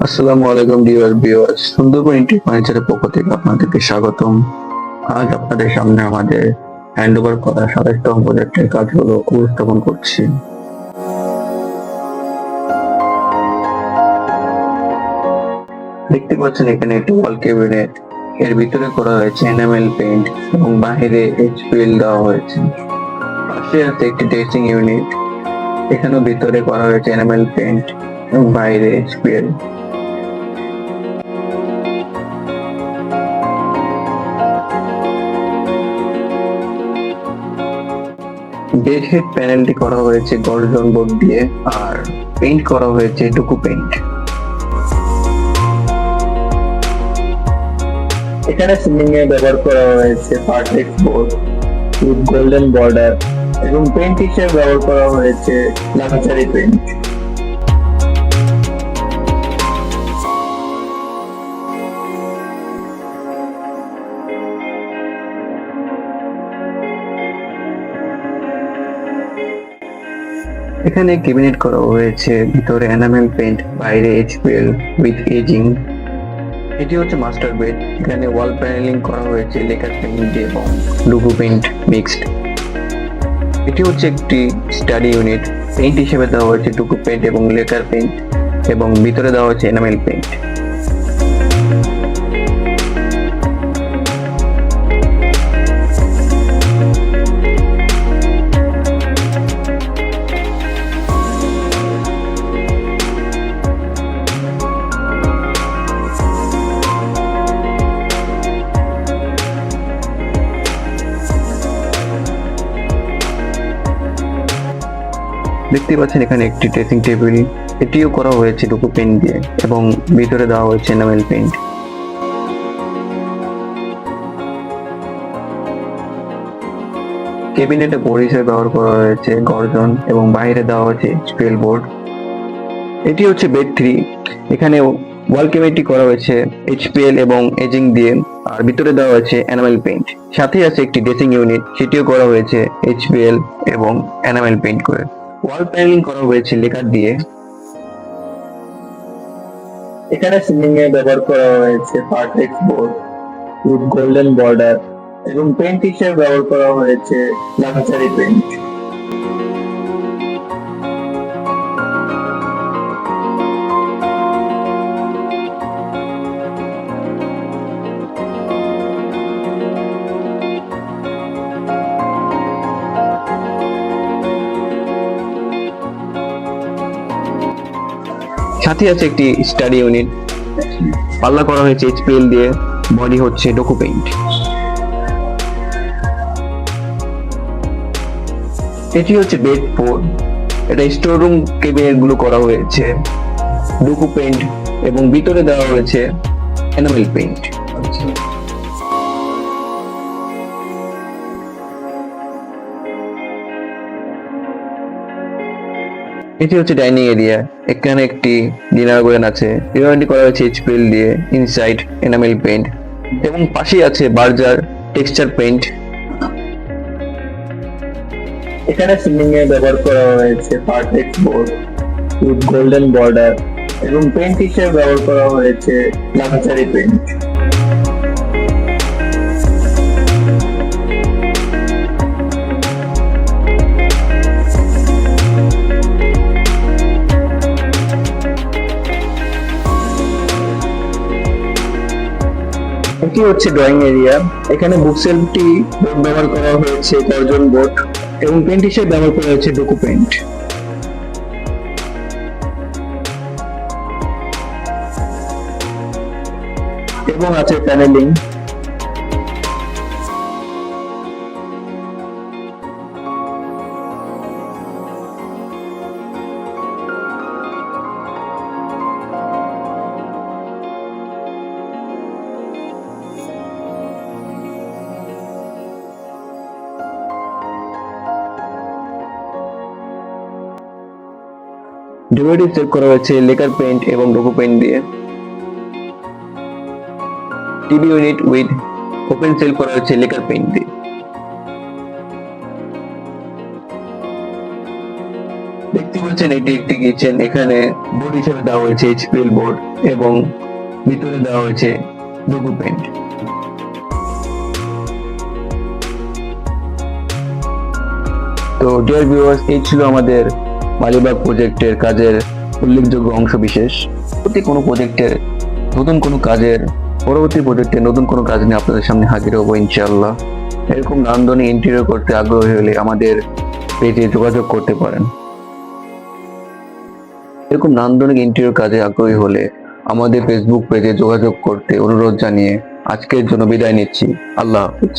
আসসালামু আলাইকুম dear viewers, Sundarban interior ফার্নিচারের পক্ষ থেকে আপনাদেরকে স্বাগতম। আজ আপনাদের সামনে আমাদের হ্যান্ডওভার করা 27তম প্রজেক্টের কাজগুলো উপস্থাপন করছি। দেখতে পাচ্ছেন এখানে একটি ওয়াল ক্যাবিনেট, এর ভিতরে করা হয়েছে এনামেল পেইন্ট এবং বাইরে এইচপিএল দেওয়া হয়েছে। পাশে আছে একটি ড্রেসিং ইউনিট, এখানেও ভিতরে করা হয়েছে এনামেল পেইন্ট এবং বাইরে এইচপিএল। বেড হেড প্যানেলটি করা হয়েছে গর্জন বোর্ড দিয়ে, আর পেইন্ট করা হয়েছে ডুকু পেইন্ট। এখানে সিলিং এ ব্যবহার করা হয়েছে Partex board with golden border এবং পেইন্ট হিসেবে ব্যবহার করা হয়েছে লাক্সারি পেইন্ট। এখানে ক্যাবিনেট করা হয়েছে, ভিতরে এনামেল পেইন্ট, বাইরে এইচপিএল উইথ এজিং। এটি হচ্ছে মাস্টার বেড, এখানে ওয়াল প্যানেলিং করা হয়েছে লেকার পেইন্ট দিয়ে এবং ডুকু পেইন্ট মিক্সড। এটি হচ্ছে একটি স্টাডি ইউনিট, পেইন্ট হিসেবে দেওয়া হয়েছে ডুকু পেইন্ট এবং লেকার পেইন্ট এবং ভিতরে দেওয়া হয়েছে এনামেল পেইন্ট। দেখতে পাচ্ছেন এখানে একটি ড্রেসিং টেবিল, এটিও করা হয়েছে ডুকু পেইন্ট দিয়ে এবং ভিতরে দেওয়া হয়েছে এনামেল পেইন্ট। ক্যাবিনেটে বোর্ড হিসেবে ব্যবহার করা হয়েছে গর্জন এবং বাইরে দেওয়া হয়েছে এইচপিএল বোর্ড। এটি হচ্ছে বেড 3, এখানে ওয়াল ক্যাবিনেটটি করা হয়েছে এইচপিএল এবং এজিং দিয়ে, আর ভিতরে দেওয়া হয়েছে এনামেল পেইন্ট। সাথে আছে একটি ড্রেসিং ইউনিট, সেটিও করা হয়েছে এইচপিএল এবং এনামেল পেইন্ট করে। ওয়াল প্যানেলিং করা হয়েছে লেকার দিয়ে। এখানে সিলিং এ ব্যবহার করা হয়েছে Partex board with golden border এবং পেইন্ট হিসেবে ব্যবহার করা হয়েছে লাক্সারি পেইন্ট। সাথে আছে একটি স্টাডি ইউনিট, পাল্লা করা হয়েছে এইচপিএল দিয়ে, বডি হচ্ছে ডুকু পেইন্ট। এটি হচ্ছে বেড 4, এটা স্টোর রুম ক্যাবিনেট গুলো করা হয়েছে ডুকু পেইন্ট এবং ভিতরে দেওয়া হয়েছে এনামেল পেইন্ট। এটি হচ্ছে ডাইনিং এরিয়া, এখানে একটি ডিনার গোয়েন আছে, ডিনারটি করা হয়েছে এইচপিএল দিয়ে, ইনসাইড এনামেল পেইন্ট এবং পাশেই আছে বার্জার টেক্সচার পেইন্ট। এখানে সিলিং এ ব্যবহার করা হয়েছে Partex board with golden border এবং পেইন্ট হিসেবে ব্যবহার করা হয়েছে লাক্সারি পেইন্ট। এটি হচ্ছে ড্রয়িং এরিয়া, এখানে বুক সেলফটি বোর্ড ব্যবহার করা হয়েছে গর্জন বোর্ড এবং পেইন্ট হিসেবে ব্যবহার করা হয়েছে ডুকু পেইন্ট। এবং আছে প্যানেলিং। ডিভাইডার সেট করা হয়েছে লেকার পেইন্ট এবং ডুকু পেইন্ট দিয়ে। TV unit with open cell করা হয়েছে লেকার পেইন্ট দিয়ে। দেখতে পাচ্ছেন এটি একটি কিচেন। এখানে বোর্ড হিসেবে দেওয়া হয়েছে এইচপিএল বোর্ড এবং ভিতরে দেওয়া হয়েছে ডুগু পেন্ট। তো ডিয়ার ভিউয়ার্স, এই ছিল আমাদের মালিবাগ প্রজেক্টের কাজের উল্লেখযোগ্য অংশ বিশেষ। প্রতি কোনো প্রজেক্টের নতুন কোনো কাজের পরবর্তী প্রজেক্টে নতুন কোনো কাজ নিয়ে আপনাদের সামনে হাজির হবো ইনশাআল্লাহ। এরকম নান্দনিক ইন্টেরিয়র করতে আগ্রহী হলে আমাদের পেজে যোগাযোগ করতে পারেন। এরকম নান্দনিক ইন্টেরিয়র কাজে আগ্রহী হলে আমাদের ফেসবুক পেজে যোগাযোগ করতে অনুরোধ জানিয়ে আজকের জন্য বিদায় নিচ্ছি। আল্লাহ হাফিজ।